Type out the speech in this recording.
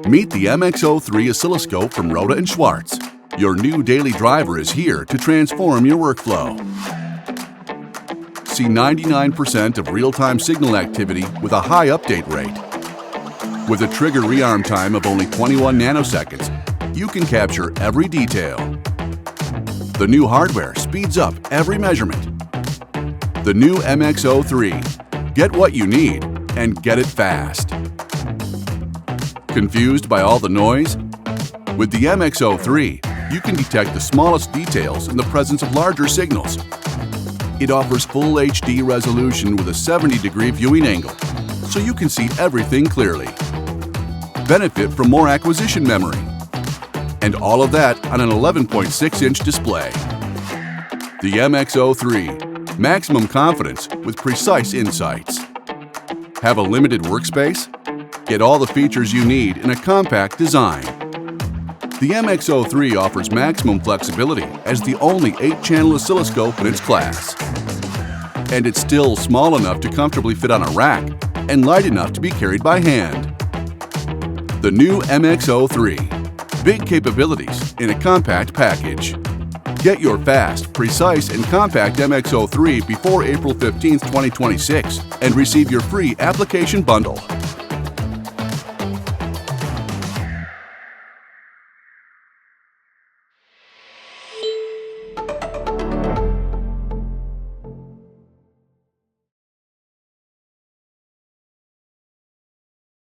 Meet the MXO3 oscilloscope from Rohde and Schwarz. Your new daily driver is here to transform your workflow. See 99% of real-time signal activity with a high update rate. With a trigger rearm time of only 21 nanoseconds, you can capture every detail. The new hardware speeds up every measurement. The new MXO3. Get what you need and get it fast. Confused by all the noise? With the MXO3, you can detect the smallest details in the presence of larger signals. It offers full HD resolution with a 70-degree viewing angle, so you can see everything clearly. Benefit from more acquisition memory. And all of that on an 11.6-inch display. The MXO3. Maximum confidence with precise insights. Have a limited workspace? Get all the features you need in a compact design. The MXO3 offers maximum flexibility as the only 8-channel oscilloscope in its class. And it's still small enough to comfortably fit on a rack and light enough to be carried by hand. The new MXO3. Big capabilities in a compact package. Get your fast, precise, and compact MXO3 before April 15, 2026 and receive your free application bundle.